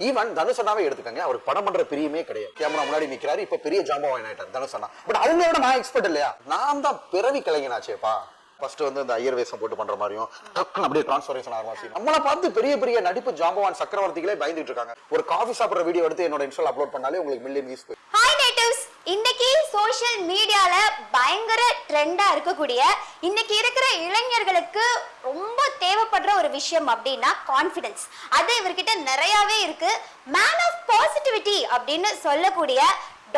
Even தனுஷனாவே எடுத்துக்கங்க, அவருக்கு படம் பண்ற பிரியமே கிடையாது. கேமரா முன்னாடி நிக்கிறாரு, இப்ப பெரிய ஜாம்பவான் ஆயிட்டார் தனுஷனா. பட் அவங்களோட நான் எக்ஸ்பர்ட் இல்லையா, நான் தான் பிறவி கலைஞனாச்சேப்பா. ஃபர்ஸ்ட் வந்து இந்த ஐயர் வேஷம் போட்டு பண்ற மாதிரியும் டக்குன்னு அப்படியே டிரான்ஸ்ஃபர்மேஷன் ஆகிற மாதிரி நம்மளை பார்த்து பெரிய பெரிய நடிப்பு ஜாம்பவான் சக்கரவர்த்திகளே பயந்துட்டு இருக்காங்க. ஒரு காஃபி சாப்பிடுற வீடியோ எடுத்து என்னோட இன்ஸ்டால அப்லோட் பண்ணாலே உங்களுக்கு மில்லியன் வியூஸ் போய். ஹாய் நேட்டிவ்ஸ், இன்னைக்கு சோஷியல் மீடியால பயங்கர ட்ரெண்டா இருக்கக்கூடிய இன்னைக்கு இருக்கிற இளைஞர்களுக்கு ரொம்ப தேவைப்படுற ஒரு விஷயம் அப்படின்னா கான்ஃபிடன்ஸ். அது இவர்கிட்ட நிறையவே இருக்கு. மேன் ஆஃப் பாசிட்டிவிட்டி அப்படின்னு சொல்லக்கூடிய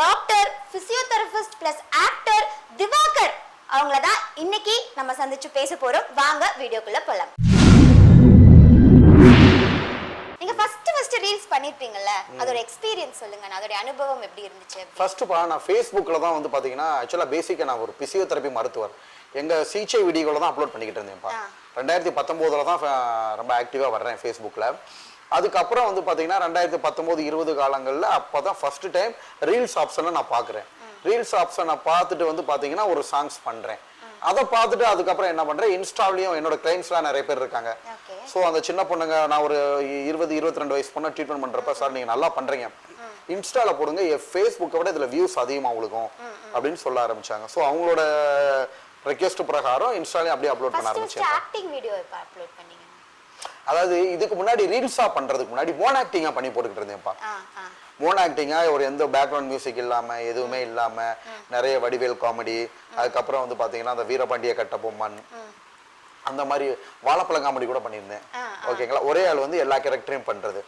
doctor, physiotherapist plus actor Divakar அவங்கள தான் இன்னைக்கு நம்ம சந்திச்சு பேச போறோம். வாங்க வீடியோக்குள்ள போலாம். நீங்க ஃபர்ஸ்ட் ரீல்ஸ் பண்ணிருப்பீங்கல்ல, அதோட எக்ஸ்பீரியன்ஸ் சொல்லுங்க. அதோட அனுபவம் எப்படி இருந்துச்சு? ஃபர்ஸ்ட் நான் ஃபேஸ்புக்ல தான் வந்து பாத்தீங்கன்னா ஆக்சுவலா பேசிக்கா நான் ஒரு பிசியோதெரபி மருத்துவர். எங்க சிகிச்சை வீடியோல தான் அப்லோட் பண்ணிக்கிட்டு இருந்தேன்ப்பா. 2019 தான் ரொம்ப ஆக்டிவா வர்றேன் ஃபேஸ்புக்ல. அதுக்கப்புறம் வந்து பாத்தீங்கன்னா 2019-20 காலங்கள்ல அப்பதான் ஃபர்ஸ்ட் டைம் ரீல்ஸ் ஆப்ஷனை நான் பாக்குறேன். ரீல்ஸ் ஆப்ஷனை பார்த்துட்டு வந்து பாத்தீங்கன்னா ஒரு சாங்ஸ் பண்றேன். அதை பார்த்துட்டு அதுக்கப்புறம் என்ன பண்றேன், இன்ஸ்டாலையும் என்னோட கிளைண்ட்ஸ்லாம் நிறைய பேர் இருக்காங்க. ஸோ அந்த சின்ன பொண்ணுங்க, நான் ஒரு 20-22 வயசு பொண்ணு ட்ரீட்மெண்ட் பண்றப்ப, சார் நீங்க நல்லா பண்றீங்க, இன்ஸ்டால போடுங்க, ஃபேஸ்புக்கை விட இதுல வியூஸ் அதிகமா உங்களுக்கும் அப்படின்னு சொல்ல ஆரம்பிச்சாங்க. ஸோ அவங்களோட ரெக்வெஸ்ட் பிரகாரம் இன்ஸ்டாலையும் அப்படியே அப்லோட் பண்ண ஆரம்பிச்சேன். ஆக்டிங் வீடியோ எப்ப அப்லோட் பண்ணீங்க? அதாவது இதுக்கு முன்னாடி ரீல்ஸா பண்றதுக்கு முன்னாடி மோன் ஆக்டிங்கா பண்ணி போட்டுக்கிட்டு இருந்தேன்ப்பா. மோன் ஆக்டிங்கா ஒரு எந்த பேக்ரவுண்ட் மியூசிக் இல்லாம எதுவுமே இல்லாம நிறைய வடிவேல் காமெடி, அதுக்கப்புறம் வந்து பாத்தீங்கன்னா அந்த வீரபாண்டிய கட்டபொம்மன், அந்த மாதிரி வாழைப்பழம் காமெடி கூட பண்ணியிருந்தேன். ஓகேங்களா, ஒரே ஆள் வந்து எல்லா கேரக்டரையும் பண்றது.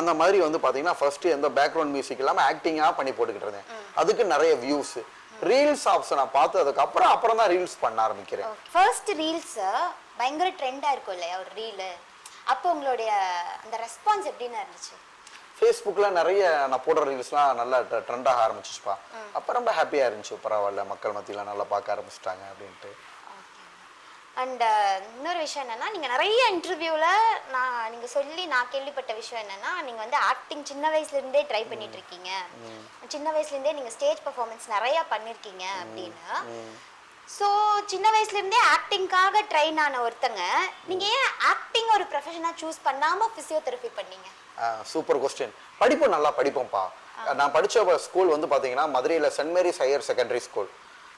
அந்த மாதிரி வந்து பாத்தீங்கன்னா ஃபர்ஸ்ட் எந்த பேக்ரவுண்ட் மியூசிக் இல்லாம ஆக்டிங்கா பண்ணி போட்டுக்கிட்டு இருந்தேன். அதுக்கு நிறைய வியூஸ். ரீல்ஸ் ஆப்ஷனை பார்த்து அப்புறம் தான் ரீல்ஸ் பண்ண ஆரம்பிக்கிறேன். ஃபர்ஸ்ட் ரீல்ஸ் பயங்கர ட்ரெண்டா இருக்கும் இல்லையா ஒரு ரீல், அப்போ உங்களுடைய அந்த ரெஸ்பான்ஸ் எப்படின்னு இருந்துச்சு? ஃபேஸ்புக்ல நிறைய நான் போடுற ரீல்ஸ்லாம் நல்லா ட்ரெண்டாக ஆரம்பிச்சிச்சுப்பா. அப்போ ரொம்ப ஹாப்பியாக இருந்துச்சு, பரவாயில்ல மக்கள் மத்தியில் நல்லா பார்க்க ஆரம்பிச்சிட்டாங்க அப்படின்ட்டு. அண்ட் இன்னொரு விஷயம் என்னன்னா, நீங்கள் நிறைய இன்டர்வியூவில் நீங்கள் சொல்லி நான் கேள்விப்பட்ட விஷயம் என்னன்னா, நீங்கள் வந்து ஆக்டிங் சின்ன வயசுலேருந்தே ட்ரை பண்ணிட்டு இருக்கீங்க, சின்ன வயசுலேருந்தே நீங்கள் ஸ்டேஜ் பர்ஃபார்மன்ஸ் நிறையா பண்ணியிருக்கீங்க அப்படின்னு. ஸோ சின்ன வயசுலேருந்தே ஆக்டிங்காக ட்ரெயின் ஆன ஒருத்தங்க நீங்கள் ஏன் ஆக்டிங் ஒரு ப்ரொஃபஷனாக சூஸ் பண்ணாமல் ஃபிசியோதெரபி பண்ணீங்க? Super question. படிப்பு நல்லா படிப்போம்ப்பா. நான் படித்த ஸ்கூல் வந்து பார்த்தீங்கன்னா மதுரையில் Saint Mary's higher secondary school.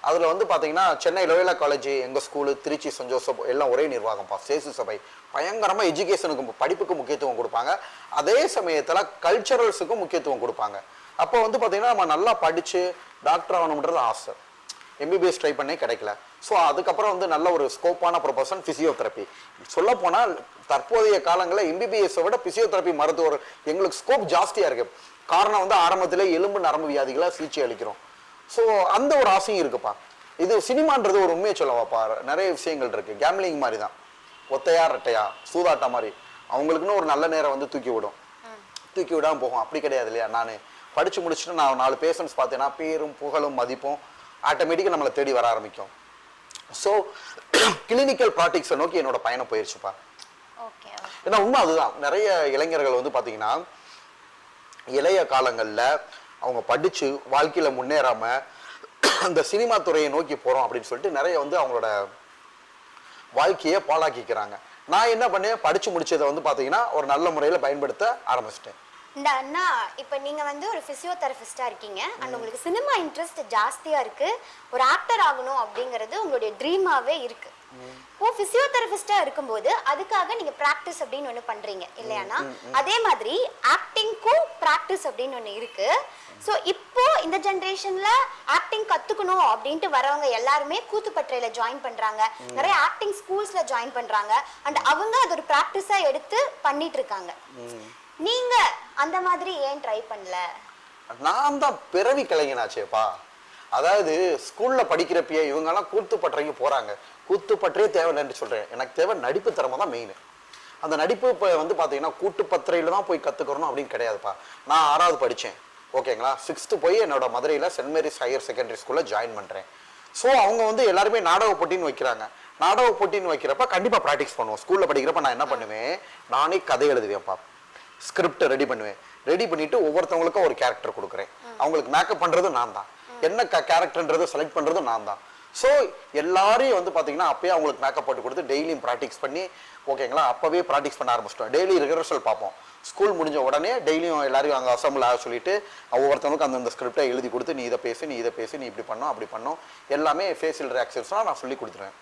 அதில் வந்து பார்த்தீங்கன்னா சென்னை லோயலா காலேஜ் எங்கள் ஸ்கூலு, திருச்சி சென்ட் ஜோசப் எல்லாம் ஒரே நிர்வாகம்ப்பா. சேசு சபை பயங்கரமாக எஜுகேஷனுக்கு படிப்புக்கு முக்கியத்துவம் கொடுப்பாங்க, அதே சமயத்தில் கல்ச்சரல்ஸுக்கும் முக்கியத்துவம் கொடுப்பாங்க. அப்போ வந்து பார்த்தீங்கன்னா நம்ம நல்லா படித்து டாக்டர் ஆகணுன்றது ஆசை. எம்பிபிஎஸ் ட்ரை பண்ணே கிடைக்கல. ஸோ அதுக்கப்புறம் வந்து நல்ல ஒரு ஸ்கோப்பான ப்ரொஃபஷன் ஃபிசியோதெரப்பி. சொல்ல போனால் தற்போதைய காலங்களில் எம்பிபிஎஸை விட ஃபிசியோதெரப்பி மருத்துவர் எங்களுக்கு ஸ்கோப் ஜாஸ்தியாக இருக்கு. காரணம் வந்து ஆரம்பத்திலே எலும்பு நரம்பு வியாதிகளை சிகிச்சை அளிக்கிறோம். ஸோ அந்த ஒரு ஆசையும் இருக்குப்பா. இது சினிமான்றது ஒரு உண்மையை சொல்லவாப்பா, நிறைய விஷயங்கள் இருக்கு. கேம்லிங் மாதிரி தான், ஒத்தையா ரெட்டையா சூதாட்டா மாதிரி அவங்களுக்குன்னு ஒரு நல்ல நேரம் வந்து தூக்கி விடாமல் போகும். அப்படி கிடையாது இல்லையா. நான் படித்து முடிச்சுட்டு நான் 4 பேஷண்ட்ஸ் பார்த்தேன்னா பேரும் புகழும் மதிப்பும் ஆட்டோமேட்டிக்காக நம்மளை தேடி வர ஆரம்பிக்கும். ஸோ கிளினிக்கல் ப்ராக்டிக்ஸை நோக்கி என்னோட பயணம் போயிடுச்சுப்பா. ஏன்னா உண்மை அதுதான். நிறைய இளைஞர்கள் வந்து பார்த்தீங்கன்னா இளைய காலங்களில் அவங்க படித்து வாழ்க்கையில் முன்னேறாமல் அந்த சினிமா துறையை நோக்கி போகிறோம் அப்படின்னு சொல்லிட்டு நிறைய வந்து அவங்களோட வாழ்க்கையை பாழாக்கிக்கிறாங்க. நான் என்ன பண்ணேன், படித்து முடிச்சதை வந்து பார்த்தீங்கன்னா ஒரு நல்ல முறையில் பயன்படுத்த ஆரம்பிச்சிட்டேன். இந்த அண்ணா, இப்போ நீங்கள் வந்து ஒரு ஃபிசியோதெரபிஸ்டாக இருக்கீங்க அண்ட் உங்களுக்கு சினிமா இன்ட்ரெஸ்ட் ஜாஸ்தியாக இருக்குது, ஒரு ஆக்டர் ஆகணும் அப்படிங்கிறது உங்களுடைய ட்ரீமாகவே இருக்குது. இப்போ ஃபிசியோதெரபிஸ்டாக இருக்கும்போது அதுக்காக நீங்கள் ப்ராக்டிஸ் அப்படின்னு ஒன்று பண்ணுறீங்க இல்லையானா, அதே மாதிரி ஆக்டிங்க்கும் ப்ராக்டிஸ் அப்படின்னு ஒன்று இருக்குது. ஸோ இப்போ இந்த ஜென்ரேஷனில் ஆக்டிங் கற்றுக்கணும் அப்படின்ட்டு வரவங்க எல்லாருமே கூத்துப்பற்றையில் ஜாயின் பண்ணுறாங்க, நிறைய ஆக்டிங் ஸ்கூல்ஸில் ஜாயின் பண்ணுறாங்க அண்ட் அவங்க அது ஒரு ப்ராக்டிஸாக எடுத்து பண்ணிட்டு இருக்காங்க. நீங்க அந்த மாதிரி ஏன் ட்ரை பண்ணல? நான் தான் பிறவி கலைஞனாச்சேப்பா. அதாவது ஸ்கூல்ல படிக்கிறப்பயே இவங்கெல்லாம் கூத்துப்பற்றைக்கு போறாங்க. கூத்துப்பற்றையே தேவையில்லைன்னு சொல்றேன். எனக்கு தேவை நடிப்பு திறமை தான் மெயின். அந்த நடிப்பு இப்போ வந்து பார்த்தீங்கன்னா கூட்டுப்பத்திரையில தான் போய் கற்றுக்கணும் அப்படின்னு கிடையாதுப்பா. நான் 6வது படித்தேன், ஓகேங்களா. 6th போய் என்னோட மதுரையில் சென்ட் மேரிஸ் ஹையர் செகண்டரி ஸ்கூலில் ஜாயின் பண்ணுறேன். ஸோ அவங்க வந்து எல்லாருமே நாடக போட்டின்னு வைக்கிறாங்க. நாடக போட்டின்னு வைக்கிறப்ப கண்டிப்பாக ப்ராக்டிஸ் பண்ணுவோம். ஸ்கூலில் படிக்கிறப்ப நான் என்ன பண்ணுவேன், நானே கதை எழுதுவேன்ப்பா. ஸ்கிரிப்ட் ரெடி பண்ணுவேன். ரெடி பண்ணிட்டு ஒவ்வொருத்தவங்களுக்கும் ஒரு கேரக்டர் கொடுக்குறேன். அவங்களுக்கு மேக்கப் பண்ணுறதும் நான் தான், என்ன கேரக்டர்ன்றது செலக்ட் பண்ணுறதும் நான் தான். ஸோ எல்லாரையும் வந்து பார்த்தீங்கன்னா அப்பயே அவங்களுக்கு மேக்கப் போட்டு கொடுத்து டெய்லியும் ப்ராக்டிஸ் பண்ணி ஓகேங்களா, அப்போவே ப்ராக்டிஸ் பண்ண ஆரம்பிச்சிட்டோம். டெய்லி ரிஹர்சல் பார்ப்போம். ஸ்கூல் முடிஞ்ச உடனே டெய்லியும் எல்லாரையும் அங்கே அசம்பிள் ஆக சொல்லிட்டு ஒவ்வொருத்தவங்களுக்கு அந்தந்த ஸ்கிரிப்டை எழுதி கொடுத்து நீ இதை பேசு, நீ இதை பேசு, நீ இப்படி பண்ணோம் அப்படி பண்ணோம் எல்லாமே ஃபேஷியல் ரியாக்ஷன்ஸ்லாம் நான் சொல்லி கொடுத்துருவேன்.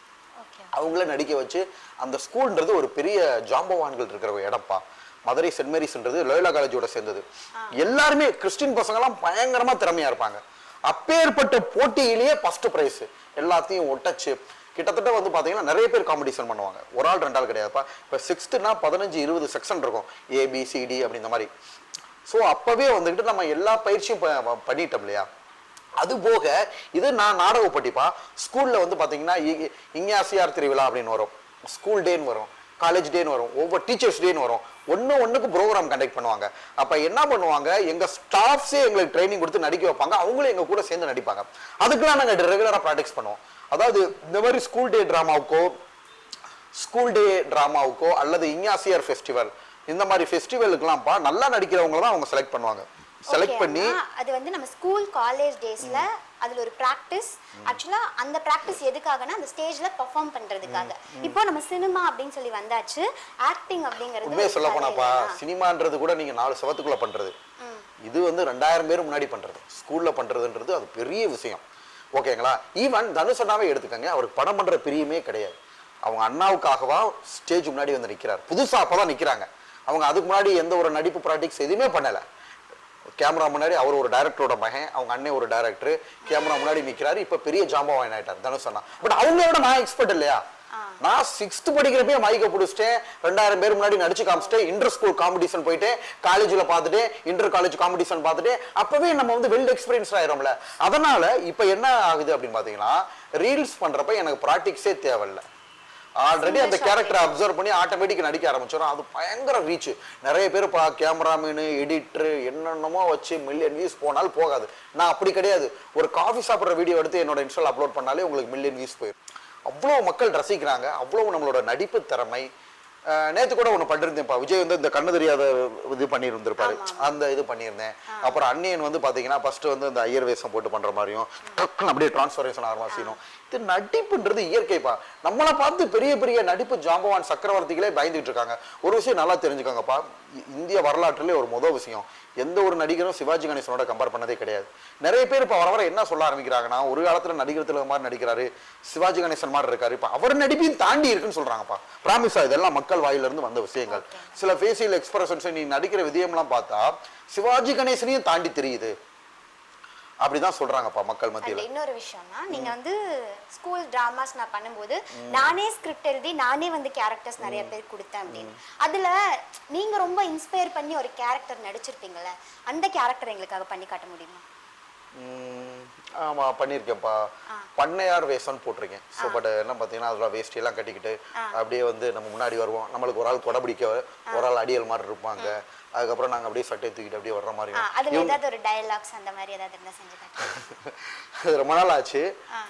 அவங்கள நடிக்க வச்சு அந்த ஸ்கூல்ன்றது ஒரு பெரிய ஜாம்பவான்கள் இருக்கிற ஒரு இடம்ப்பா. மதுரை சென்ட் மேரிஸ்ன்றது லோயோலா காலேஜோட சேர்ந்தது. எல்லாருமே கிறிஸ்டின் பசங்கெல்லாம் பயங்கரமா திறமையா இருப்பாங்க. அப்பேற்பட்ட போட்டியிலேயே ஃபர்ஸ்ட் பிரைஸ் எல்லாத்தையும் ஒட்டச்சு கிட்டத்தட்ட வந்து பார்த்தீங்கன்னா நிறைய பேர் காம்படிஷன் பண்ணுவாங்க. ஒரு ஆள் 2 ஆள் கிடையாதுப்பா. இப்போ 6th-னா 15-20 செக்ஷன் இருக்கும், ABCD அப்படி இந்த மாதிரி. ஸோ அப்போவே வந்துக்கிட்டு நம்ம எல்லா பயிற்சியும் பண்ணிட்டோம் இல்லையா. அது போக இது நான் நாடக போட்டிப்பா. ஸ்கூலில் வந்து பார்த்தீங்கன்னா இஞ்ஞாசியார் திருவிழா அப்படின்னு வரும், ஸ்கூல் டேன்னு வரும், காலேஜ் டேன்னு வரும், ஒவ்வொரு டீச்சர்ஸ் டேன்னு வரும். ஒன்றுக்கு ப்ரோக்ராம் கண்டக்ட் பண்ணுவாங்க. அப்போ என்ன பண்ணுவாங்க, எங்கள் ஸ்டாஃப்ஸே எங்களுக்கு ட்ரைனிங் கொடுத்து நடிக்க வைப்பாங்க. அவங்களும் எங்கள் கூட சேர்ந்து நடிப்பாங்க. அதுக்கெல்லாம் நாங்கள் ரெகுலராக ப்ராக்டிஸ் பண்ணுவோம். அதாவது இந்த மாதிரி ஸ்கூல் டே ட்ராமாவுக்கோ அல்லது இஞ்ஞாசியார் ஃபெஸ்டிவல் இந்த மாதிரி ஃபெஸ்டிவலுக்குலாம்ப்பா நல்லா நடிக்கிறவங்க தான் அவங்க செலக்ட் பண்ணுவாங்க. செலக்ட் பண்ணி அது வந்து நம்ம ஸ்கூல் காலேஜ் டேஸ்ல அதுல ஒரு பிராக்டிஸ். ஆக்சுவலா அந்த பிராக்டிஸ் எதுக்காகனா அந்த ஸ்டேஜ்ல பெர்ஃபார்ம் பண்றதுக்காக. இப்போ நம்ம சினிமா அப்படின்னு சொல்லி வந்தாச்சு. ஆக்டிங் அப்படிங்கிறது உண்மையை சொல்ல போனாப்பா, சினிமான்றது கூட நீங்க 4 செவத்துக்குள்ள பண்றது. இது வந்து 2000 பேர் முன்னாடி பண்றது, ஸ்கூல்ல பண்றதுன்றது அது பெரிய விஷயம். ஓகேங்களா. ஈவன் தனுஷ் அண்ணாவே எடுத்துக்கங்க, அவருக்கு படம் பண்ற பிரியமே கிடையாது. அவங்க அண்ணாவுக்காகவா ஸ்டேஜ் முன்னாடி வந்து நிக்கிறார். புதுசா அப்பதான் நிக்கிறாங்க. அவங்க அதுக்கு முன்னாடி எந்த ஒரு நடிப்பு ப்ராக்டிக்ஸ் எதுவுமே பண்ணல. கேமரா முன்னாடி அவர் ஒரு டைரக்டரோட மகன், அவங்க அண்ணன் ஒரு டைரக்டர், கேமரா முன்னாடி நிக்கிறாரு. இப்ப பெரிய ஜாம்பவான் ஆயிட்டார் தனுஷ் அண்ணா. பட் அவங்களோட நான் எக்ஸ்பர்ட் இல்லையா. நான் 6th படிக்கிறப்பே மைக்க பிடிச்சிட்டேன், 2000 பேர் முன்னாடி நடிச்சு காமிச்சிட்டேன், இன்டர் ஸ்கூல் காம்படிஷன் போயிட்டேன், காலேஜ்ல பார்த்துட்டு இன்டர் காலேஜ் காம்படிஷன் பார்த்துட்டு அப்பவே நம்ம வந்து வெல் எக்ஸ்பீரியன்ஸ் ஆயிரோம்ல. அதனால இப்ப என்ன ஆகுது அப்படின்னு பாத்தீங்கன்னா, ரீல்ஸ் பண்றப்ப எனக்கு ப்ராக்டிக்ஸே தேவையில்லை. ஆல்ரெடி அந்த கேரக்டரை அப்சர்வ் பண்ணி ஆட்டோமேட்டிக் நடிக்க ஆரம்பிச்சிடும். அது பயங்கர ரீச். நிறைய பேர் கேமராமேனு எடிட்டர் என்னென்னமோ வச்சு மில்லியன் வியூஸ் போனாலும் போகாது. நான் அப்படி கிடையாது. ஒரு காஃபி சாப்பிட்ற வீடியோ எடுத்து என்னோட இன்ஸ்டால் அப்லோட் பண்ணாலே உங்களுக்கு மில்லியன் வியூஸ் போயிடும். அவ்வளோ மக்கள் ரசிக்கிறாங்க, அவ்வளோ நம்மளோட நடிப்பு திறமை. நேற்று கூட ஒன்று பண்ணிருந்தேன்ப்பா, விஜய் வந்து இந்த கண்ணு தெரியாத இது பண்ணியிருந்திருப்பாரு, அந்த இது பண்ணியிருந்தேன். அப்புறம் அன்னியன் வந்து பார்த்தீங்கன்னா ஃபர்ஸ்ட் வந்து இந்த ஐயர் வேஷம் போட்டு பண்ற மாதிரியும் அப்படியே டிரான்ஸ்ஃபர்மேஷன் ஆகிற மாதிரி செய்யணும். இது நடிப்புன்றது இயற்கைப்பா. நம்மளை பார்த்து பெரிய பெரிய நடிப்பு ஜாம்பவான் சக்கரவர்த்திகளே பயந்துட்டு இருக்காங்க. ஒரு விஷயம் நல்லா தெரிஞ்சுக்காங்கப்பா, இந்திய வரலாற்றிலே ஒரு முதல் விஷயம், எந்த ஒரு நடிகரும் சிவாஜி கணேசனோட கம்பேர் பண்ணதே கிடையாது. நிறைய பேர் இப்போ வர என்ன சொல்ல ஆரம்பிக்கிறாங்கன்னா, ஒரு காலத்துல நடிகர் திலகம் மாதிரி நடிக்கிறாரு, சிவாஜி கணேசன் மாதிரி இருக்காரு, இப்போ அவர் நடிப்பையும் தாண்டி இருக்குன்னு சொல்றாங்கப்பா. பிராமிஸா இதெல்லாம் மக்கள் வாயிலிருந்து வந்த விஷயங்கள். சில ஃபேஷியல் எக்ஸ்பிரஷன்ஸ் நீ நடிக்கிற விதயம்லாம் பார்த்தா சிவாஜி கணேசனையும் தாண்டி தெரியுது அப்படிதான் சொல்றாங்கப்பா மக்கள் மத்தியில. இன்னொரு விஷயம்னா, நீங்க வந்து ஸ்கூல் டிராமாஸ் நான் பண்ணும்போது நானே ஸ்கிரிப்ட் எழுதி நானே வந்து கேரக்டர்ஸ் நிறைய பேர் கொடுத்தேன் அப்படின்னு. அதுல நீங்க ரொம்ப இன்ஸ்பயர் பண்ணி ஒரு கேரக்டர் நடிச்சிருப்பீங்கல்ல, அந்த கேரக்டர் எங்களுக்காக பண்ணி காட்ட முடியுமா? ஆமா பண்ணியிருக்கேன்ப்பா. பண்ணையார் வேஷம்னு போட்டிருக்கேன். ஸோ பட் என்ன பார்த்தீங்கன்னா அதில் வேஷ்டி எல்லாம் கட்டிக்கிட்டு அப்படியே வந்து நம்ம முன்னாடி வருவோம். நம்மளுக்கு ஒரு ஆள் கொடை பிடிக்க, ஒரு ஆள் அடியல் மாதிரி இருப்பாங்க. அதுக்கப்புறம் நாங்கள் அப்படியே சட்டையை தூக்கிட்டு அப்படியே வர்ற மாதிரி. அதுல ஏதாவது ஒரு டயலாக்ஸ் அந்த மாதிரி ஏதாவது இருந்தா செஞ்சு காட்டுங்க. அது ரொம்ப நாள் ஆச்சு.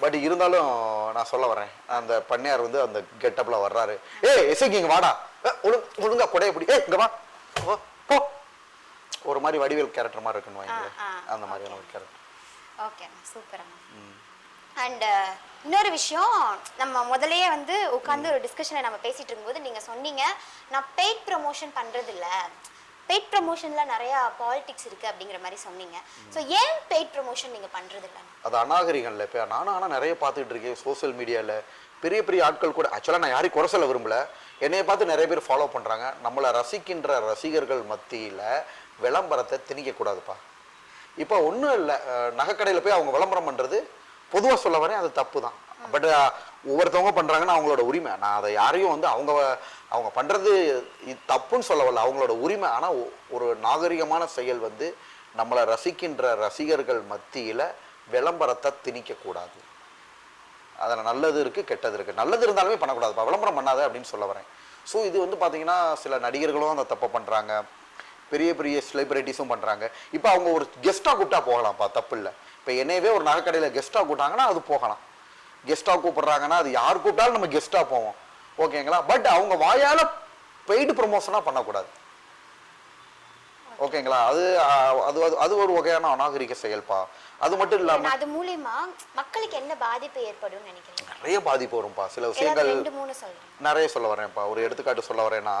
பட் இருந்தாலும் நான் சொல்ல வரேன், அந்த பண்ணையார் வந்து அந்த கெட்டப்ல வர்றாரு. எஸ்ஐக்கு இங்க வாடா, ஒழுங்கா கொடையை பிடி, இங்க வா போ, ஒரு மாதிரி வடிவேல் கேரக்டர் மாதிரி இருக்குன்னு வாங்க, அந்த மாதிரியான ஒரு கேரக்டர். Okay, super. அண்ட் இன்னொரு விஷயம், நம்ம முதலையே வந்து உட்காந்து ஒரு டிஸ்கஷனை நம்ம பேசிட்டு இருக்கும்போது நீங்க சொன்னீங்க, நான் பெய்ட் ப்ரமோஷன் பண்றது இல்ல, பெய்ட் ப்ரமோஷன்ல நிறைய பாலிடிக்ஸ் இருக்கு அப்படிங்கிற மாதிரி சொன்னீங்க. ஸோ ஏன் பெய்ட் ப்ரமோஷன் நீங்க பண்றது இல்லை? அது அநாகரிகம்ல. இப்போ நானும் ஆனால் நிறைய பார்த்துட்டு இருக்கேன் சோசியல் மீடியாவில். பெரிய பெரிய ஆட்கள் கூட, ஆக்சுவலாக நான் யாரையும் குறை சொல்ல விரும்பல, என்னைய பார்த்து நிறைய பேர் ஃபாலோ பண்ணுறாங்க. நம்மளை ரசிக்கின்ற ரசிகர்கள் மத்தியில் விளம்பரத்தை திணிக்கக்கூடாதுப்பா. இப்போ ஒன்றும் இல்லை, நகைக்கடையில் போய் அவங்க விளம்பரம் பண்ணுறது பொதுவாக சொல்ல வரேன், அது தப்பு தான். பட் ஒவ்வொருத்தவங்க பண்ணுறாங்கன்னா அவங்களோட உரிமை. நான் அதை யாரையும் வந்து அவங்க பண்ணுறது தப்புன்னு சொல்ல வரல, அவங்களோட உரிமை. ஆனால் ஒரு நாகரிகமான செயல் வந்து நம்மளை ரசிக்கின்ற ரசிகர்கள் மத்தியில் விளம்பரத்தை திணிக்கக்கூடாது. அதில் நல்லது இருக்குது, கெட்டது இருக்குது. நல்லது இருந்தாலுமே பண்ணக்கூடாதுப்பா, விளம்பரம் பண்ணாத அப்படின்னு சொல்ல வரேன். ஸோ இது வந்து பார்த்தீங்கன்னா சில நடிகர்களும் அந்த தப்பை பண்ணுறாங்க, பெரிய பெரிய செலிபிரிட்டிஸும் பண்ணுறாங்க. இப்போ அவங்க ஒரு கெஸ்ட்டாக கூப்பிட்டா போகலாம்ப்பா, தப்பு இல்லை. இப்போ என்னையவே ஒரு நகைக்கடையில் கெஸ்ட்டாக கூப்பிட்டாங்கன்னா அது போகலாம். கெஸ்ட்டாக கூப்பிட்றாங்கன்னா அது யார் கூப்பிட்டாலும் நம்ம கெஸ்ட்டாக போவோம், ஓகேங்களா. பட் அவங்க வாயால் பெய்டு ப்ரொமோஷனாக பண்ணக்கூடாது. ஓகேங்களா? அது அது அது ஒரு வகையான அநாகரிக செயல்பா. அது மட்டும் இல்லாம அது மூலியமா மக்களுக்கு என்ன பாதிப்பு ஏற்படும்னு நினைக்கிறீங்க? நிறைய பாதிப்பு வரும்பா. சில ஏதாவது விஷயங்கள் 2 3 சொல்றேன். நிறைய சொல்ல வரேன்ப்பா. ஒரு எடுத்துக்காட்டு சொல்ல வரேன்னா,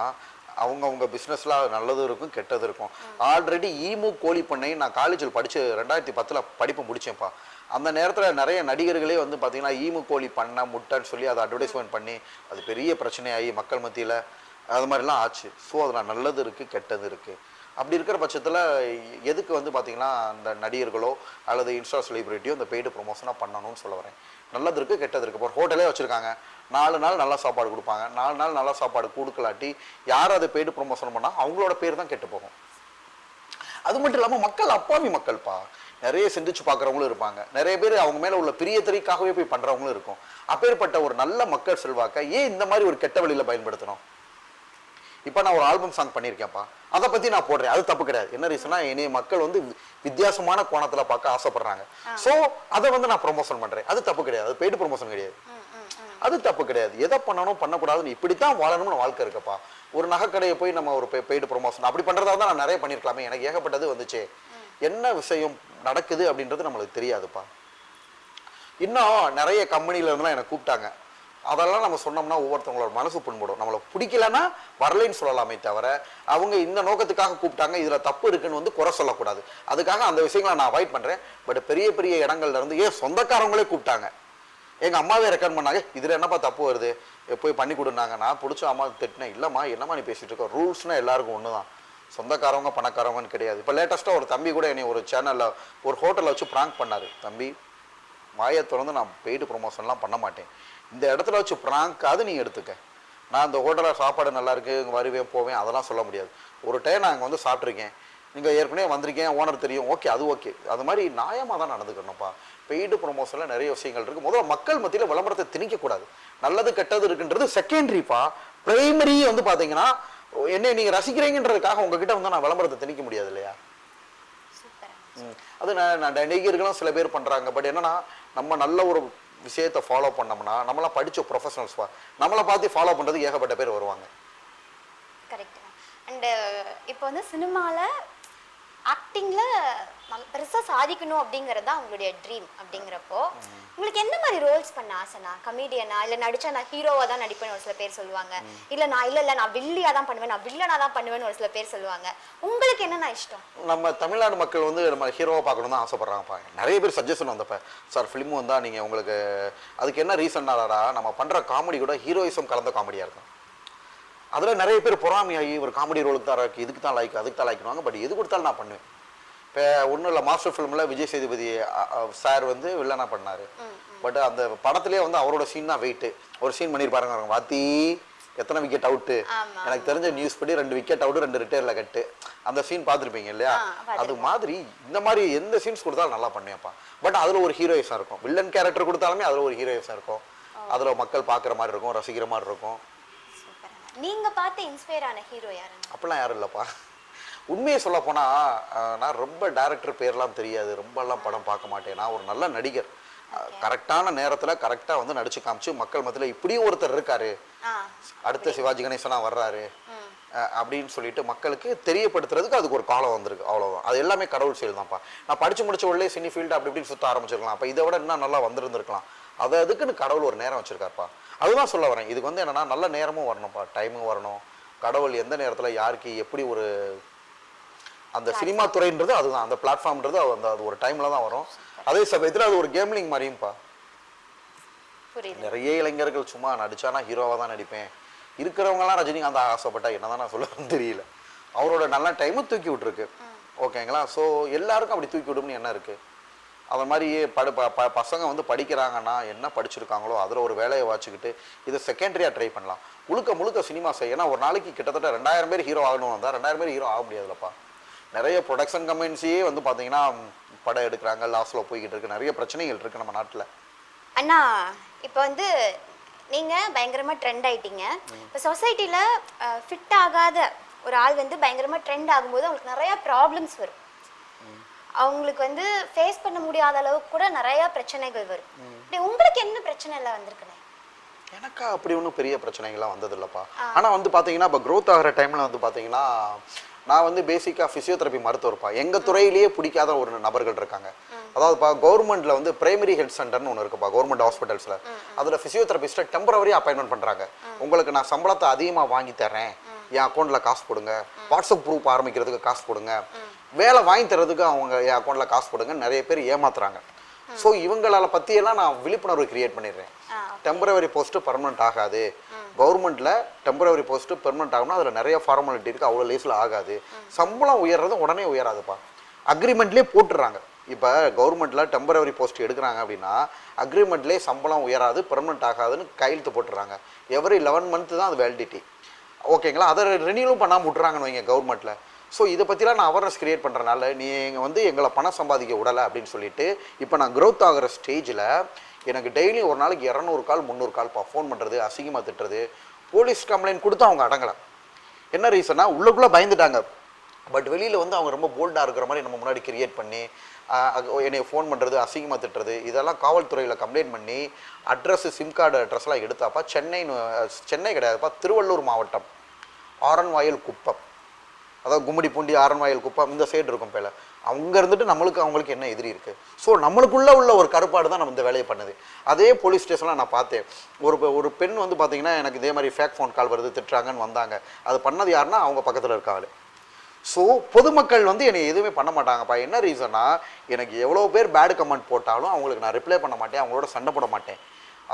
அவங்க பிசினஸ்ல நல்லதும் இருக்கும், கெட்டதும் இருக்கும். ஆல்ரெடி ஈமு கோழி பண்ணை நான் காலேஜில் படிச்சு 2010ல படிப்பு முடிச்சேன்ப்பா. அந்த நேரத்துல நிறைய நடிகர்களே வந்து பார்த்தீங்கன்னா, ஈமு கோழி பண்ணை, முட்டைன்னு சொல்லி அதை அட்வர்டைஸ்மெண்ட் பண்ணி, அது பெரிய பிரச்சனையாகி மக்கள் மத்தியில அது மாதிரிலாம் ஆச்சு. ஸோ அதுல நல்லது இருக்கு, கெட்டது இருக்கு. அப்படி இருக்கிற பட்சத்துல எதுக்கு வந்து பார்த்தீங்கன்னா, அந்த நடிகர்களோ அல்லது இன்ஸ்டா செலிபிரிட்டியோ இந்த பெய்டு ப்ரொமோஷனா பண்ணணும்னு சொல்ல வரேன். நல்லது இருக்கு, கெட்டது இருக்கு. இப்போ ஒரு ஹோட்டலே வச்சிருக்காங்க. 4 நாள் நல்லா சாப்பாடு கொடுப்பாங்க. 4 நாள் நல்லா சாப்பாடு கொடுக்கலாட்டி யார் அதை பெய்டு ப்ரொமோஷன் பண்ணா அவங்களோட பேர் தான் கெட்டு போகும். அது மட்டும் இல்லாம மக்கள் அப்பாவி மக்கள்ப்பா. நிறைய சிந்திச்சு பார்க்குறவங்களும் இருப்பாங்க. நிறைய பேர் அவங்க மேல உள்ள பிரியத்திற்காகவே போய் பண்றவங்களும் இருக்கும். அப்பேற்பட்ட ஒரு நல்ல மக்கள் செல்வாக்க ஏன் இந்த மாதிரி ஒரு கெட்ட வழியில பயன்படுத்தணும்? இப்போ நான் ஒரு ஆல்பம் சாங் பண்ணியிருக்கேன்ப்பா, அதை பத்தி நான் போடுறேன், அது தப்பு கிடையாது. என்ன ரீசனா, என்னைய மக்கள் வந்து வித்தியாசமான கோணத்துல பார்க்க ஆசைப்படுறாங்க. ஸோ அதை வந்து நான் ப்ரொமோஷன் பண்றேன், அது தப்பு கிடையாது. அது பெய்டு ப்ரொமோஷன் கிடையாது, அது தப்பு கிடையாது. எதை பண்ணணும் பண்ணக்கூடாதுன்னு இப்படித்தான் வாழணும்னு வாழ்க்கை இருக்குப்பா. ஒரு நகைக்கடையை போய் நம்ம ஒரு பெய்டு ப்ரொமோஷன் அப்படி பண்றதா தான் நான் நிறைய பண்ணியிருக்கலாமே. எனக்கு ஏகப்பட்டது வந்துச்சு. என்ன விஷயம் நடக்குது அப்படின்றது நம்மளுக்கு தெரியாதுப்பா. இன்னும் நிறைய கம்பெனில இருந்துலாம் எனக்கு கூப்பிட்டாங்க. அதெல்லாம் நம்ம சொன்னோம்னா ஒவ்வொருத்தவங்களோட மனசு புண்படும். நம்மளை பிடிக்கலன்னா வரலைன்னு சொல்லலாமே தவிர, அவங்க இந்த நோக்கத்துக்காக கூப்பிட்டாங்க, இதுல தப்பு இருக்குன்னு வந்து குறை சொல்லக்கூடாது. அதுக்காக அந்த விஷயங்களை நான் அவாய்ட் பண்றேன். பட் பெரிய பெரிய இடங்கள்ல இருந்து ஏன் சொந்தக்காரங்களே கூப்பிட்டாங்க. எங்க அம்மாவே ரெக்கமெண்ட் பண்ணாங்க, இதுல என்னப்பா தப்பு வருது, போய் பண்ணி கொடுனாங்க. நான் பிடிச்ச அம்மா திட்டினேன், இல்லம்மா என்னம்மா நீ பேசிட்டு இருக்க, ரூல்ஸ்னா எல்லாருக்கும் ஒண்ணுதான், சொந்தக்காரவங்க பணக்காரவங்கன்னு கிடையாது. இப்போ லேட்டஸ்டா ஒரு தம்பி கூட என்னை ஒரு சேனல்ல ஒரு ஹோட்டல்ல வச்சு பிராங்க் பண்ணாரு. தம்பி வாயை திறந்து நான் பெய்டு ப்ரொமோஷன்லாம் பண்ண மாட்டேன், இந்த இடத்துல வச்சு பிராங்காவது நீ எடுத்துக்க. நான் இந்த ஹோட்டலில் சாப்பாடு நல்லா இருக்கு, வருவேன் போவேன் அதெல்லாம் சொல்ல முடியாது. ஒரு டைம் நான் அங்கே வந்து சாப்பிட்ருக்கேன், நீங்கள் ஏற்கனவே வந்திருக்கேன், ஓனர் தெரியும், ஓகே அது ஓகே. அது மாதிரி நியாயமாக தான் நடந்துக்கணும்ப்பா. பெய்டு ப்ரொமோஷனில் நிறைய விஷயங்கள் இருக்குது. முதல்ல மக்கள் மத்தியில் விளம்பரத்தை திணிக்கக்கூடாது. நல்லது கெட்டது இருக்குன்றது செகண்டரிப்பா. பிரைமரி வந்து பார்த்தீங்கன்னா, என்ன நீங்கள் ரசிக்கிறீங்கன்றதுக்காக உங்ககிட்ட வந்து நான் விளம்பரத்தை திணிக்க முடியாது இல்லையா? அது நடிகர்களும் சில பேர் பண்ணுறாங்க. பட் என்னன்னா, நம்ம நல்ல ஒரு விஷயத்தை ஃபாலோ பண்ணோம்னா, நம்மளாம் படித்த ப்ரொஃபஷனல்ஸ்ப்பா, நம்மளை பார்த்து ஃபாலோ பண்ணுறதுக்கு ஏகப்பட்ட பேர் வருவாங்க. கரெக்ட். அண்ட் இப்போ வந்து சினிமாவில் ஆக்டிங்ல பெருசாக சாதிக்கணும் அப்படிங்கிறது தான் உங்களுடைய ட்ரீம். அப்படிங்கிறப்போ உங்களுக்கு எந்த மாதிரி ரோல்ஸ் பண்ண ஆசைனா? கமீடியனா, இல்லை நடிச்சா நான் ஹீரோவாக தான் நடிப்பேன்னு ஒரு சில பேர் சொல்லுவாங்க. இல்லை நான் வில்லியாக தான் பண்ணுவேன், நான் வில்லனாக தான் பண்ணுவேன்னு ஒரு சில பேர் சொல்லுவாங்க. உங்களுக்கு என்னென்ன இஷ்டம்? நம்ம தமிழ்நாடு மக்கள் வந்து நம்ம ஹீரோவாக பார்க்கணும் தான் ஆசைப்படுறாங்கப்பா. நிறைய பேர் சஜஷன் வந்தப்ப, சார் ஃபிலிம் வந்தால் நீங்கள் உங்களுக்கு அதுக்கு என்ன ரீசன்னாடா, நம்ம பண்ணுற காமெடி கூட ஹீரோயிசம் கலந்த காமெடியாக இருக்கும். அதில் நிறைய பேர் பொறாமையாகி ஒரு காமெடி ரோலுக்கு தான் இருக்கு, இதுக்கு தான் லைக், அதுக்கு தான் லைக்னுவாங்க. பட் எது கொடுத்தாலும் நான் பண்ணுவேன். இப்போ ஒன்றும் இல்லை, மாஸ்டர் ஃபிலிமில் விஜய் சேதுபதி சார் வந்து வில்லனா பண்ணார். பட் அந்த படத்துலேயே வந்து அவரோட சீன் தான் வெயிட்டு. ஒரு சீன் பண்ணியிருப்பாருங்க, வாத்தி எத்தனை விக்கெட் அவுட்டு, எனக்கு தெரிஞ்ச நியூஸ் படி 2 விக்கெட் அவுட்டு 2 ரிட்டையரில் கட்டு, அந்த சீன் பார்த்துருப்பீங்க இல்லையா? அது மாதிரி இந்த மாதிரி எந்த சீன்ஸ் கொடுத்தாலும் நல்லா பண்ணுவேன்ப்பா. பட் அதில் ஒரு ஹீரோயிஸாக இருக்கும். வில்லன் கேரக்டர் கொடுத்தாலுமே அதில் ஒரு ஹீரோயிஸாக இருக்கும். அதில் மக்கள் பார்க்குற மாதிரி இருக்கும், ரசிக்கிற மாதிரி இருக்கும். நீங்க பார்த்து இன்ஸ்பயர் ஆன ஹீரோ யாருங்க? அப்படிலாம் யாரும் இல்லைப்பா. உண்மையை சொல்ல போனால் நான் ரொம்ப டைரக்டர் பேர்லாம் தெரியாது, ரொம்பலாம் படம் பார்க்க மாட்டேன். நான் ஒரு நல்ல நடிகர். கரெக்டான நேரத்தில் கரெக்டாக வந்து நடிச்சு காமிச்சு மக்கள் மத்தியில் இப்படியும் ஒருத்தர் இருக்காரு, அடுத்த சிவாஜி கணேசனா வர்றாரு அப்படின்னு சொல்லிட்டு மக்களுக்கு தெரியப்படுத்துறதுக்கு அதுக்கு ஒரு காலம் வந்திருக்கு, அவ்வளோதான். அது எல்லாமே கடவுள் செயல் தான்ப்பா. நான் படிச்சு முடிச்ச உடனே சினி ஃபீல்டு அப்படி இப்படின்னு சுற்ற ஆரம்பிச்சிருக்கலாம். அப்போ இதை விட இன்னும் நல்லா வந்திருந்துருக்கலாம். அதுக்குன்னு கடவுள் ஒரு நேரம் வச்சிருக்காருப்பா. அதுதான் சொல்ல வரேன். இதுக்கு வந்து என்னன்னா, நல்ல நேரமும் வரணும்ப்பா, டைமும் வரணும். கடவுள் எந்த நேரத்தில் யாருக்கு எப்படி ஒரு அந்த சினிமா துறைன்றது அதுதான், அந்த பிளாட்ஃபார்ம்ன்றது அது ஒரு டைம்ல தான் வரும். அதே சமயத்தில் அது ஒரு கேம்லிங் மாதிரியும்ப்பா. நிறைய இளைஞர்கள் சும்மா நடிச்சா நான் ஹீரோவாக தான் நடிப்பேன், இருக்கிறவங்கலாம் ரஜினிகாந்த் ஆசைப்பட்டா என்னதான் நான் சொல்லுறேன்னு தெரியல. அவரோட நல்ல டைமும் தூக்கி விட்டுருக்கு, ஓகேங்களா? ஸோ எல்லாருக்கும் அப்படி தூக்கி விடும்னு என்ன இருக்கு? அது மாதிரி பசங்க வந்து படிக்கிறாங்கன்னா என்ன படிச்சிருக்காங்களோ அதில் ஒரு வேலையை வாச்சிக்கிட்டு இதை செகண்டரியாக ட்ரை பண்ணலாம். முழுக்க சினிமா செய்ய. ஏன்னா ஒரு நாளைக்கு கிட்டத்தட்ட 2000 பேர் ஹீரோ ஆகணும் வந்தால் 2000 பேர் ஹீரோ ஆக முடியாதுல்லப்பா. நிறைய ப்ரொடக்ஷன் கம்பெனிஸே வந்து பார்த்தீங்கன்னா படம் எடுக்கிறாங்க, லாஸில் போய்கிட்டு இருக்கு, நிறைய பிரச்சனைகள் இருக்குது நம்ம நாட்டில். அண்ணா இப்போ வந்து நீங்கள் பயங்கரமாக ட்ரெண்ட் ஆகிட்டீங்க. இப்போ சொசைட்டியில் ஃபிட் ஆகாத ஒரு ஆள் வந்து பயங்கரமாக ட்ரெண்ட் ஆகும்போது அவங்களுக்கு நிறையா ப்ராப்ளம்ஸ் வரும். அவங்களுக்கு வந்து ஃபேஸ் பண்ண முடியாத அளவுக்கு கூட நிறைய பிரச்சனைகள் வரும். உங்களுக்கு என்ன பிரச்சனை எல்லாம் வந்திருக்குண்ணே? எனக்கா அப்படி ஒன்றும் பெரிய பிரச்சனைகள்லாம் வந்தது இல்லைப்பா. ஆனால் வந்து பார்த்தீங்கன்னா இப்போ க்ரோத் ஆகிற டைமில் வந்து பார்த்தீங்கன்னா நான் வந்து பேசிக்காக ஃபிசியோதெரப்பி மருத்துவர்ப்பா. எங்கள் துறையிலேயே பிடிக்காத ஒரு நபர்கள் இருக்காங்க. அதாவதுப்பா கவர்மெண்ட்டில் வந்து பிரைமரி ஹெல்த் சென்டர்னு ஒன்று இருக்குப்பா கவர்மெண்ட் ஹாஸ்பிட்டல்ஸில். அதில் ஃபிசியோதெரபிஸ்ட்டை டெம்பரவரி அப்பாயின்மெண்ட் பண்ணுறாங்க. உங்களுக்கு நான் சம்பளத்தை அதிகமாக வாங்கி தரேன், என் அக்கௌண்ட்டில் காசு கொடுங்க, வாட்ஸ்அப் குரூப் ஆரம்பிக்கிறதுக்கு காசு கொடுங்க, வேலை வாங்கி தரதுக்கு அவங்க என் அக்கௌண்ட்டில் காசு கொடுங்க, நிறைய பேர் ஏமாத்துறாங்க. ஸோ இவங்களால பற்றியெல்லாம் நான் விழிப்புணர்வு கிரியேட் பண்ணிடுறேன். டெம்பரவரி போஸ்ட்டு பர்மனெண்ட் ஆகாது. கவர்மெண்ட்டில் டெம்பரவரி போஸ்ட்டு பெர்மனெண்ட் ஆகணும்னா அதில் நிறைய ஃபார்மாலிட்டி இருக்குது, அவ்வளோ லேஸில் ஆகாது. சம்பளம் உயர்றது உடனே உயராதுப்பா, அக்ரிமெண்ட்லேயே போட்டுடுறாங்க. இப்போ கவர்மெண்ட்டில் டெம்பரவரி போஸ்ட் எடுக்கிறாங்க அப்படின்னா அக்ரிமெண்ட்லேயே சம்பளம் உயராது, பெர்மனெண்ட் ஆகாதுன்னு கையெழுத்து போட்டுடுறாங்க. எவரி 11 months தான் அது வேலிடிட்டி. ஓகேங்களா? அதை ரெனியூலும் பண்ணாமல் விட்டுறாங்கன்னு வைங்க கவர்மெண்ட்டில். ஸோ இதை பற்றிலாம் நான் அவேர்னஸ் கிரியேட் பண்ணுறனால நீங்கள் வந்து எங்களை பணம் சம்பாதிக்க விடலை அப்படின்னு சொல்லிட்டு இப்போ நான் க்ரோத் ஆகிற ஸ்டேஜில் எனக்கு டெய்லி ஒரு நாளைக்கு 200 கால் 300 கால்ப்பா ஃபோன் பண்ணுறது, அசிங்கமாக திட்டுறது. போலீஸ் கம்ப்ளைண்ட் கொடுத்து அவங்க அடங்கலை. என்ன ரீசன்னா உள்ளுக்குள்ளே பயந்துட்டாங்க. பட் வெளியில் வந்து அவங்க ரொம்ப போல்டாக இருக்கிற மாதிரி நம்ம முன்னாடி கிரியேட் பண்ணி என்னை ஃபோன் பண்ணுறது, அசிங்கமாக திட்டுறது, இதெல்லாம் காவல்துறையில் கம்ப்ளைண்ட் பண்ணி அட்ரஸ் சிம் கார்டு அட்ரஸ்லாம் எடுத்தாப்பா சென்னை கிடையாதுப்பா, திருவள்ளூர் மாவட்டம் ஆரன்வாயல் குப்பம், அதாவது கும்மிடிப்பூண்டி ஆரன்வாயல் குப்பம் இந்த சைடு இருக்கும் பேல. அங்கே இருந்துட்டு அவங்களுக்கு என்ன எதிரி இருக்குது? ஸோ நம்மளுக்குள்ள உள்ள ஒரு கருப்பாடு தான் நம்ம இந்த வேலையை பண்ணுது. அதே போலீஸ் ஸ்டேஷனில் நான் பார்த்தேன், ஒரு பெண் வந்து பார்த்தீங்கன்னா எனக்கு இதே மாதிரி ஃபேக் ஃபோன் கால் வருது, திட்டுறாங்கன்னு வந்தாங்க. அது பண்ணது யாருன்னா அவங்க பக்கத்தில் இருக்காங்க. ஸோ பொதுமக்கள் வந்து என்னை எதுவுமே பண்ண மாட்டாங்கப்பா. என்ன ரீசன்னா, எனக்கு எவ்வளோ பேர் பேடு கமெண்ட் போட்டாலும் அவங்களுக்கு நான் ரிப்ளை பண்ண மாட்டேன், அவங்களோட சண்டை போட மாட்டேன்.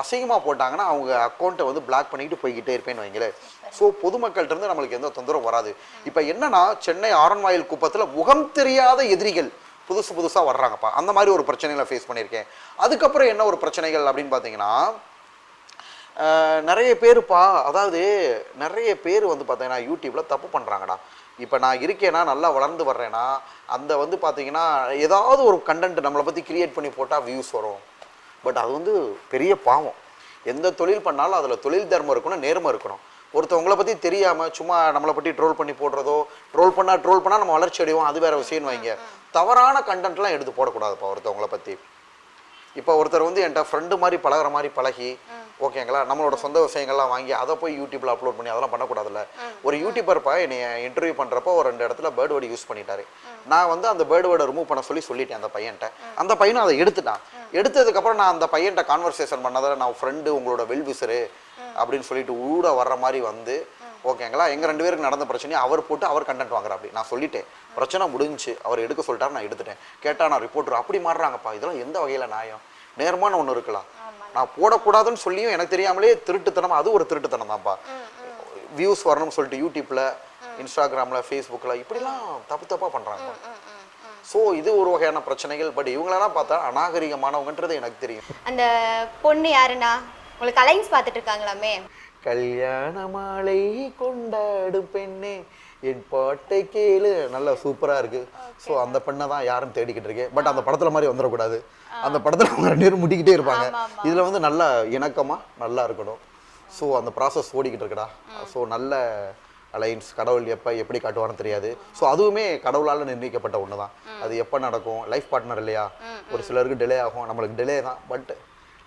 அசிங்கமாக போட்டாங்கன்னா அவங்க அக்கௌண்ட்டை வந்து பிளாக் பண்ணிட்டு போய்கிட்டே இருப்பேன்னு வைங்களேன். ஸோ பொதுமக்கள்கிட்ட இருந்து நம்மளுக்கு எந்த தொந்தரவும் வராது. இப்போ என்னன்னா, சென்னை ஆரன்வாயில் குப்பத்தில் முகம் தெரியாத எதிரிகள் புதுசாக வர்றாங்கப்பா. அந்த மாதிரி ஒரு பிரச்சனைகளை ஃபேஸ் பண்ணியிருக்கேன். அதுக்கப்புறம் என்ன ஒரு பிரச்சனைகள் அப்படின்னு பார்த்தீங்கன்னா, நிறைய பேருப்பா, அதாவது நிறைய பேர் வந்து பார்த்தீங்கன்னா யூடியூப்பில் தப்பு பண்ணுறாங்கடா. இப்போ நான் இருக்கேன்னா, நல்லா வளர்ந்து வர்றேன்னா, அந்த வந்து பார்த்தீங்கன்னா ஏதாவது ஒரு கண்டென்ட் நம்மளை பற்றி கிரியேட் பண்ணி போட்டால் வியூஸ் வரும். பட் அது வந்து பெரிய பாவம். எந்த தொழில் பண்ணாலும் அதில் தொழில் தர்மம் இருக்கணும், நேர்மை இருக்கணும். ஒருத்தவங்களை பற்றி தெரியாமல் சும்மா நம்மளை பற்றி ட்ரோல் பண்ணி போடுறதோ, ட்ரோல் பண்ணால் நம்ம வளர்ச்சி அடைவோம், அது வேறு விஷயம் வைங்க. தவறான கண்டென்ட்லாம் எடுத்து போடக்கூடாதுப்பா ஒருத்தவங்களை பற்றி. இப்போ ஒருத்தர் வந்து என்கிட்ட ஃப்ரெண்டு மாதிரி பழகிற மாதிரி பழகி, ஓகேங்களா, நம்மளோட சொந்த விஷயங்கள்லாம் வாங்கி அதை போய் யூடியூப்பில் அப்லோட் பண்ணி அதெல்லாம் பண்ணக்கூடாதுல்ல. ஒரு யூடியூபர்ப்பா என்னை இன்டர்வியூ பண்ணுறப்போ ஒரு 2 இடத்துல பேர்டு வேர்டு யூஸ் பண்ணிட்டாரு. நான் வந்து அந்த பேர்டு வேர்டை ரிமூவ் பண்ண சொல்லிட்டேன் அந்த பையன்ட்ட. அந்த பையனும் அதை எடுத்துட்டான். எடுத்ததுக்கப்புறம் நான் அந்த பையன்ட்ட கான்வர்சேஷன் பண்ணதை, நான் ஃப்ரெண்டு உங்களோட வெல்விசரு அப்படின்னு சொல்லிட்டு ஊட வர்ற மாதிரி வந்து, ஓகேங்களா, எங்கள் 2 பேருக்கு நடந்த பிரச்சனையை அவர் போட்டு அவர் கண்டென்ட் வாங்குற அப்படி நான் சொல்லிட்டேன். பிரச்சனை முடிஞ்சு அவர் எடுக்க சொல்லிட்டாரு, நான் எடுத்துட்டேன். கேட்டால் நான் ரிப்போர்ட்டர் அப்படி மாறுறாங்கப்பா. இதெல்லாம் எந்த வகையில் நியாயம்? நேர்மான ஒன்று இருக்கலாம். நான் போடக்கூடாதுன்னு சொல்லியும் எனக்கு தெரியாமலே திருட்டுத்தனம், அது ஒரு திருட்டுத்தனம் தான்ப்பா. வியூஸ் வரணும்னு சொல்லிட்டு யூடியூப்பில், இன்ஸ்டாகிராமில், ஃபேஸ்புக்கில் இப்படிலாம் தப்பாக பண்ணுறாங்க. ஸோ இது ஒரு வகையான பிரச்சனைகள். பட் இவங்களெல்லாம் பார்த்தா அநாகரிகமானவங்கன்றது எனக்கு தெரியும். அந்த பொண்ணு யாருன்னா உங்களுக்கு அலைன்ஸ் பார்த்துட்டு இருக்காங்களாமே, கல்யாண மாலை கொண்டாடும் பெண்ணே என் பாட்டை கேளு, நல்லா சூப்பராக இருக்குது. ஸோ அந்த பெண்ணை தான் யாரும் தேடிக்கிட்டு இருக்கேன். பட் அந்த படத்தில் மாதிரி வந்துடக்கூடாது. அந்த படத்தில் அவங்க 2 பேரும் முட்டிக்கிட்டே இருப்பாங்க. இதில் வந்து நல்லா இணக்கமாக நல்லா இருக்கணும். ஸோ அந்த ப்ராசஸ் ஓடிக்கிட்டு இருக்குடா. ஸோ நல்ல அலைன்ஸ் கடவுள் எப்படி காட்டுவான்னு தெரியாது. ஸோ அதுவுமே கடவுளால் நிர்ணயிக்கப்பட்ட ஒன்று தான். அது எப்போ நடக்கும், லைஃப் பார்ட்னர் இல்லையா, ஒரு சிலருக்கு டிலே ஆகும், நம்மளுக்கு டிலே தான். பட்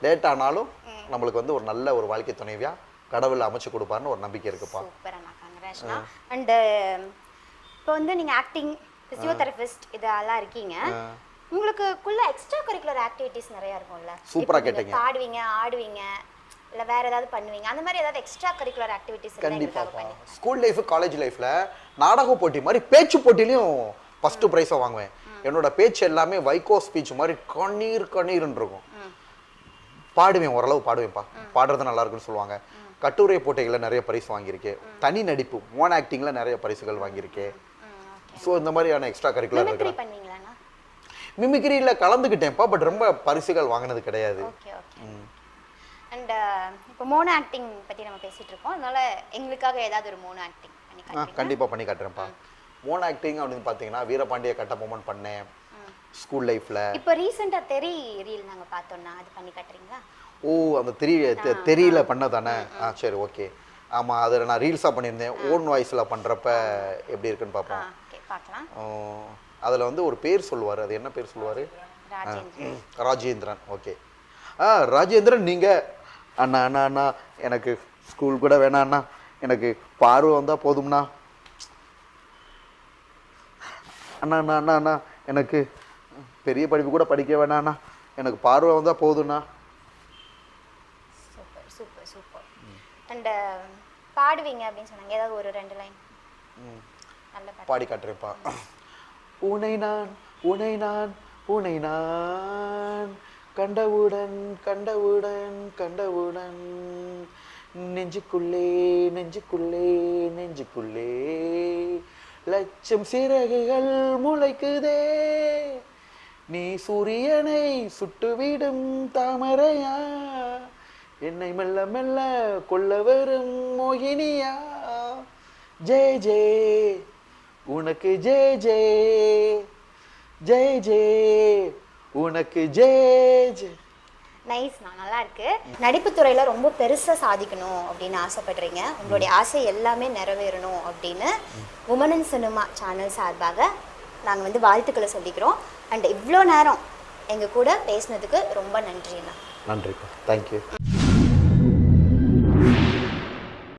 லேட் ஆனாலும் நம்மளுக்கு வந்து ஒரு நல்ல ஒரு வாழ்க்கை துணைவியா கடவுள் அமைச்சு கொடுப்பாருன்னு ஒரு நம்பிக்கை இருக்குப்பா. அண்ட் இப்போ வந்து நீங்கள் ஆக்டிங், ஃபிசியோதெரபிஸ்ட் இதெல்லாம் இருக்கீங்க. உங்களுக்குள்ள எக்ஸ்ட்ரா கரிக்குலர் ஆக்டிவிட்டீஸ் நிறைய இருக்கும்ல. சூப்பராக கேட்டீங்க. பாடுவீங்க, ஆடுவீங்க, இல்லை வேற ஏதாவது பண்ணுவீங்க, அந்த மாதிரி ஏதாவது எக்ஸ்ட்ரா கரிக்குலர் ஆக்டிவிட்டீஸ்? கண்டிப்பாப்பா. ஸ்கூல் லைஃப், காலேஜ் லைஃப்ல நாடக போட்டி மாதிரி பேச்சு போட்டிலையும் ஃபர்ஸ்ட் ப்ரைஸாக வாங்குவேன். என்னோட பேச்சு எல்லாமே வைகோ ஸ்பீச் மாதிரி கண்ணீர்ன்னு இருக்கும். பாடுவேன், ஓரளவு பாடுவேன்ப்பா. பாடுறது நல்லா இருக்குன்னு சொல்லுவாங்க. கட்டுரை போட்டிகளில் நிறைய பரிசு வாங்கியிருக்கேன். தனி நடிப்பு மோன் ஆக்டிங்கில் நிறைய பரிசுகள் வாங்கியிருக்கேன். ஸோ இந்த மாதிரியான எக்ஸ்ட்ரா கரிக்குலர் இருக்கிறேன். மிமிக்ரியில் கலந்துக்கிட்டேன்ப்பா. பட் ரொம்ப பரிசுகள் வாங்கினது கிடையாது. அண்ட் இப்போ மோனோ ஆக்டிங் பற்றி நம்ம பேசிகிட்டு இருக்கோம். அதனால எங்களுக்காக ஏதாவது ஒரு மோனோ ஆக்டிங் பண்ணி காட்டுறீங்களா? கண்டிப்பாக பண்ணி காட்டுறேன்ப்பா. மோனோ ஆக்டிங் அப்படின்னு பார்த்தீங்கன்னா வீரபாண்டிய கட்டபொம்மன் பண்ணேன் ஸ்கூல் லைஃப்பில். இப்போ ரீசெண்டாக தெரி ரீல் நாங்கள் பார்த்தோம்னா அது பண்ணி காட்டுறீங்களா? ஓ, அந்த தெரியல பண்ணதானே? சரி, ஓகே. ஆமாம், அதில் நான் ரீல்ஸாக பண்ணியிருந்தேன். ஓன் வாய்ஸில் பண்ணுறப்ப எப்படி இருக்குன்னு பார்ப்போம். அதில் வந்து ஒரு பேர் சொல்லுவார். அது என்ன பேர் சொல்லுவார்? ராஜேந்திரன். ஓகே. ராஜேந்திரன், நீங்கள் அண்ணா அண்ணா அண்ணா எனக்கு ஸ்கூல் கூட வேணாம் அண்ணா, எனக்கு பார்வை வந்தால் போதும்ண்ணா. அண்ணா அண்ணா அண்ணா அண்ணா எனக்கு பெரிய படிப்பு கூட படிக்க வேணாண்ணா, எனக்கு பார்வை வந்தால் போதுண்ணா. Super super super. அண்ட் பாடுவீங்க அப்படின்னு சொன்னாங்க, ஏதாவது ஒரு 2 லைன் நல்ல பாட்டு பாடி காட்டுறேப்பா. உனை நான் உனை நான் உனை நான் கண்டவுடன் கண்டவுடன் கண்டவுடன் நெஞ்சுக்குள்ளே நெஞ்சுக்குள்ளே நெஞ்சுக்குள்ளே லட்சம் சிறகுகள் முளைக்குதே, நீ சூரியனை சுட்டுவிடும் தாமரையா, என்னை மெல்ல மெல்ல கொள்ள வரும் மோகினியா, ஜெய் ஜெய் உனக்கு ஜெய் ஜெய் ஜெய் ஜெய் உனக்கு ஜெய் ஜெய். நைஸ்ண்ணா, நல்லா இருக்கு. நடிப்பு துறையில ரொம்ப பெருசா சாதிக்கணும் அப்படின்னு ஆசைப்படுறீங்க. உங்களுடைய ஆசை எல்லாமே நிறைவேறணும் அப்படின்னு உமன் இன் சினிமா சேனல் சார்பாக நாங்க வந்து வாழ்த்துக்களை சொல்லிக்கிறோம். அண்ட் இவ்வளோ நேரம் எங்க கூட பேசினதுக்கு ரொம்ப நன்றிண்ணா. நன்றிப்பா, தேங்க்யூ.